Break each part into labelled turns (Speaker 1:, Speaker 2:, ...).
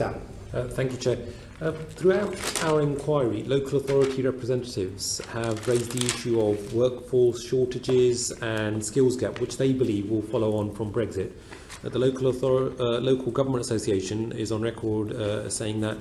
Speaker 1: Dan.
Speaker 2: Thank you, Chair. Throughout our inquiry, local authority representatives have raised the issue of workforce shortages and skills gap, which they believe will follow on from Brexit. The Local Government Association is on record saying that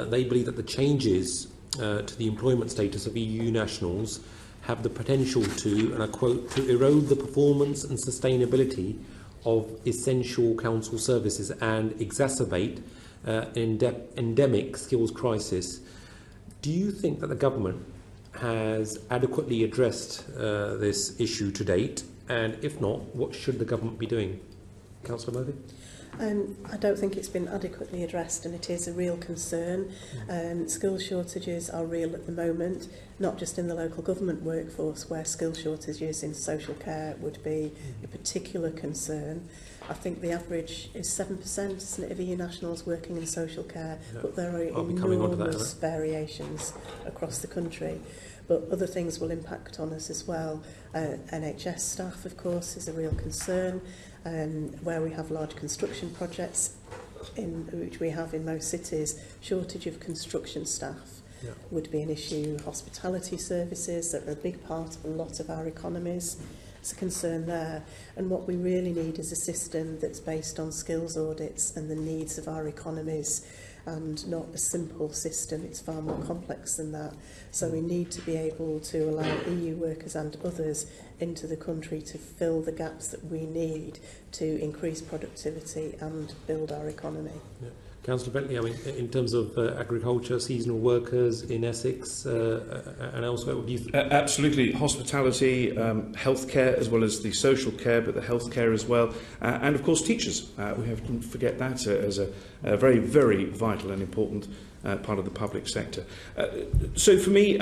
Speaker 2: they believe that the changes to the employment status of EU nationals have the potential to, and I quote, to erode the performance and sustainability of essential council services and exacerbate endemic skills crisis. Do you think that the government has adequately addressed this issue to date? And if not, what should the government be doing? Councillor Murphy?
Speaker 3: I don't think it's been adequately addressed, and it is a real concern. Skills shortages are real at the moment, not just in the local government workforce, where skill shortages in social care would be a particular concern. I think the average is 7%, isn't it, of EU nationals working in social care, but there are enormous variations across the country. But other things will impact on us as well. NHS staff, of course, is a real concern. Where we have large construction projects, which we have in most cities, shortage of construction staff would be an issue. Hospitality services that are a big part of a lot of our economies. It's a concern there. And what we really need is a system that's based on skills audits and the needs of our economies, and not a simple system. It's far more complex than that. So we need to be able to allow EU workers and others into the country to fill the gaps that we need to increase productivity and build our economy.
Speaker 2: Yeah. Councillor Bentley, I mean, in terms of agriculture, seasonal workers in Essex and elsewhere, what do you think?
Speaker 4: Absolutely. Hospitality, healthcare, as well as the social care, but the healthcare as well. And of course, teachers. We have to forget that as a very, very vital and important part of the public sector. So for me,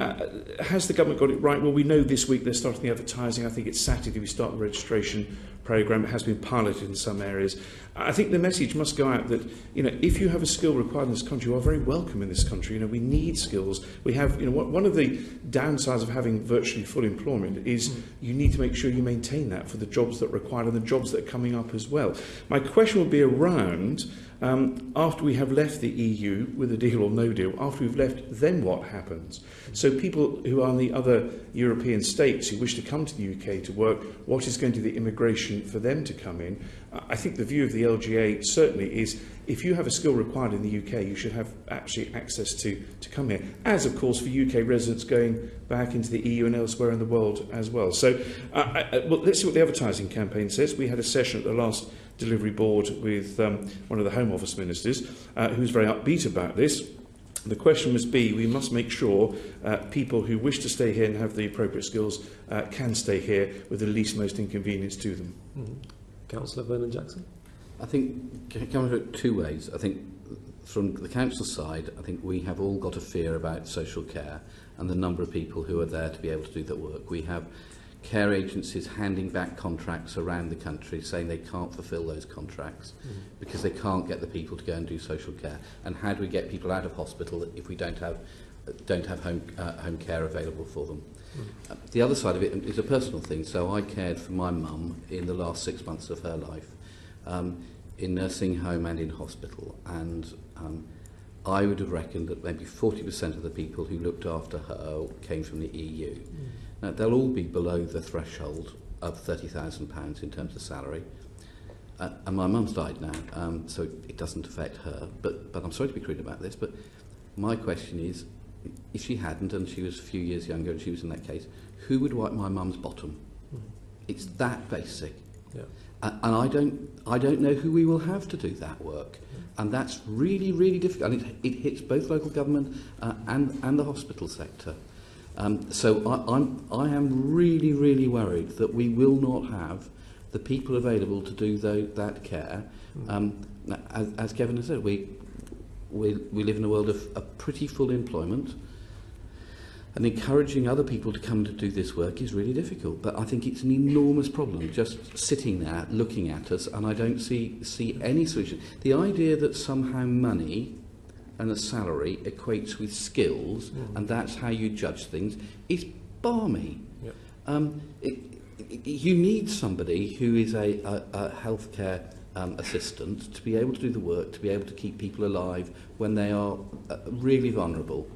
Speaker 4: has the government got it right? Well, we know this week they're starting the advertising. I think it's Saturday we start the registration programme. It has been piloted in some areas. I think the message must go out that, you know, if you have a skill required in this country, you are very welcome in this country. You know, we need skills. We have, you know, one of the downsides of having virtually full employment is you need to make sure you maintain that for the jobs that are required and the jobs that are coming up as well. My question would be around, after we have left the EU, with a deal or no deal, after we've left, then what happens? So people who are in the other European states who wish to come to the UK to work, what is going to be the immigration for them to come in? I think the view of the LGA certainly is, if you have a skill required in the UK, you should have actually access to come here, as of course for UK residents going back into the EU and elsewhere in the world as well. So well, let's see what the advertising campaign says. We had a session at the last delivery board with one of the Home Office ministers who was very upbeat about this. The question must be, we must make sure people who wish to stay here and have the appropriate skills can stay here with the least most inconvenience to them.
Speaker 2: Councillor Vernon Jackson?
Speaker 5: I think, coming at it two ways. I think from the council side, I think we have all got a fear about social care and the number of people who are there to be able to do that work. We have care agencies handing back contracts around the country saying they can't fulfil those contracts because they can't get the people to go and do social care. And how do we get people out of hospital if we don't have home care available for them? The other side of it is a personal thing. So I cared for my mum in the last 6 months of her life, in nursing home and in hospital, and I would have reckoned that maybe 40% of the people who looked after her came from the EU. Now, they'll all be below the threshold of £30,000 in terms of salary. And my mum's died now, so it doesn't affect her. But I'm sorry to be crude about this, but my question is, if she hadn't and she was a few years younger and she was in that case, who would wipe my mum's bottom? It's that basic.
Speaker 2: Yeah.
Speaker 5: And I don't know who we will have to do that work. And that's really, really difficult. And it hits both local government and the hospital sector. So I am really, really worried that we will not have the people available to do that care. As Kevin has said, we live in a world of pretty full employment, and encouraging other people to come to do this work is really difficult. But I think it's an enormous problem just sitting there looking at us, and I don't see any solution. The idea that somehow money and a salary equates with skills, and that's how you judge things, is balmy. Yep. You need somebody who is a healthcare assistant to be able to do the work, to be able to keep people alive when they are really vulnerable.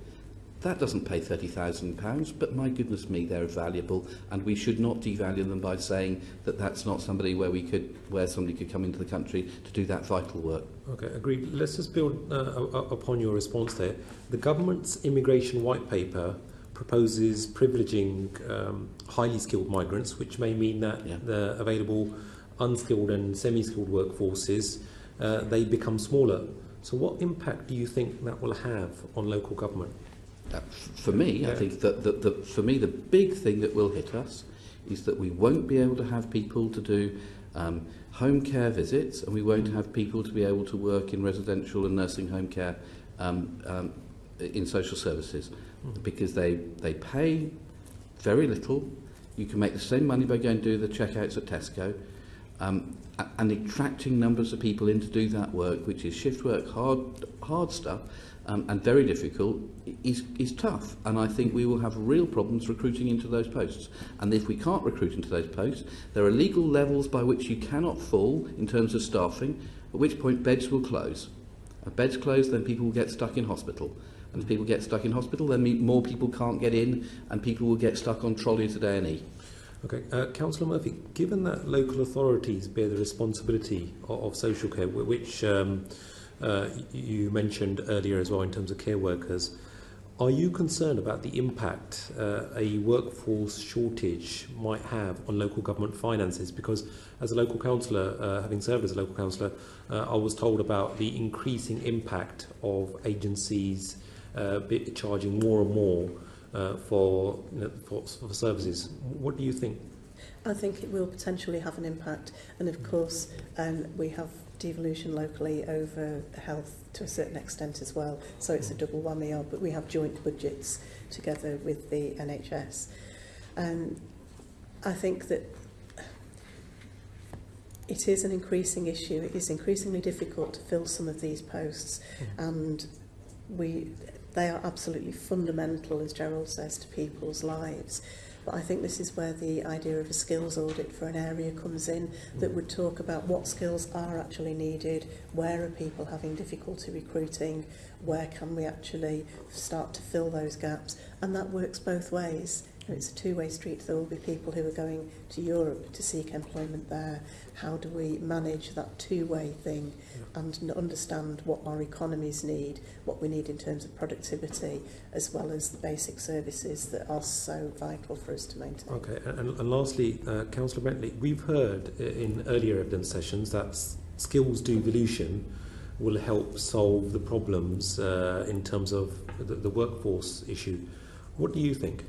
Speaker 5: That doesn't pay £30,000, but my goodness me, they're valuable, and we should not devalue them by saying that that's not somebody where somebody could come into the country to do that vital work.
Speaker 2: Okay, agreed. Let's just build upon your response there. The government's immigration white paper proposes privileging highly skilled migrants, which may mean that the available unskilled and semi-skilled workforces, they become smaller. So what impact do you think that will have on local government?
Speaker 5: For me, I think that the big thing that will hit us is that we won't be able to have people to do home care visits, and we won't have people to be able to work in residential and nursing home care in social services, because they pay very little. You can make the same money by going to do the checkouts at Tesco, and attracting numbers of people in to do that work, which is shift work, hard stuff, and very difficult, is tough. And I think we will have real problems recruiting into those posts. And if we can't recruit into those posts, there are legal levels by which you cannot fall in terms of staffing, at which point beds will close. If beds close, then people will get stuck in hospital. And if people get stuck in hospital, then more people can't get in, and people will get stuck on trolleys at A&E.
Speaker 2: Okay, Councillor Murphy, given that local authorities bear the responsibility of social care, which you mentioned earlier as well in terms of care workers, are you concerned about the impact a workforce shortage might have on local government finances? Because as a local councillor, having served as a local councillor, I was told about the increasing impact of agencies charging more and more for services. What do you think?
Speaker 3: I think it will potentially have an impact, and of course we have devolution locally over health to a certain extent as well, so it's a double whammy, but we have joint budgets together with the NHS. I think that it is an increasing issue. It is increasingly difficult to fill some of these posts, and they are absolutely fundamental, as Gerald says, to people's lives. But I think this is where the idea of a skills audit for an area comes in, that would talk about what skills are actually needed, where are people having difficulty recruiting, where can we actually start to fill those gaps. And that works both ways. It's a two-way street. There will be people who are going to Europe to seek employment there. How do we manage that two-way thing and understand what our economies need, what we need in terms of productivity, as well as the basic services that are so vital for us to maintain? Okay,
Speaker 2: and lastly, Councillor Bentley, we've heard in earlier evidence sessions that skills devolution will help solve the problems in terms of the workforce issue. What do you think?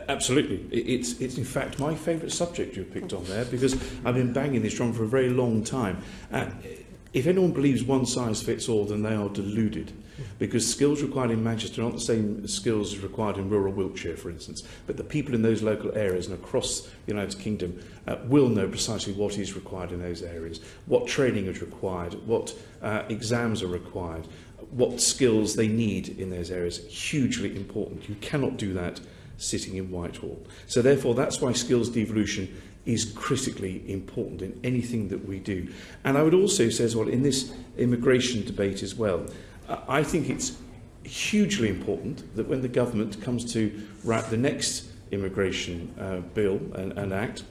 Speaker 4: Absolutely. It's in fact my favourite subject you've picked on there, because I've been banging this drum for a very long time. If anyone believes one size fits all, then they are deluded, because skills required in Manchester are not the same skills required in rural Wiltshire, for instance, but the people in those local areas and across the United Kingdom will know precisely what is required in those areas, what training is required, what exams are required, what skills they need in those areas. Hugely important. You cannot do that sitting in Whitehall. So therefore that's why skills devolution is critically important in anything that we do. And I would also say as well, in this immigration debate as well, I think it's hugely important that when the government comes to write the next immigration bill and act,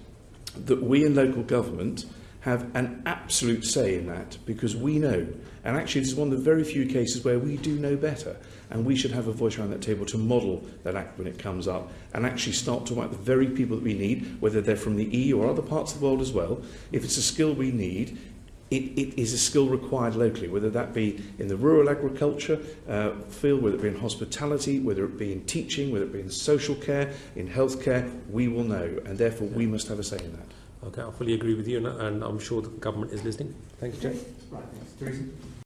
Speaker 4: that we in local government have an absolute say in that, because we know, and actually this is one of the very few cases where we do know better, and we should have a voice around that table to model that act when it comes up, and actually start to about the very people that we need, whether they're from the EU or other parts of the world as well. If it's a skill we need, it is a skill required locally, whether that be in the rural agriculture field, whether it be in hospitality, whether it be in teaching, whether it be in social care, in healthcare, we will know, and therefore we must have a say in that.
Speaker 2: Okay, I fully agree with you, and I'm sure the government is listening. Thank you, Jay.
Speaker 1: Right, thanks. Teresa?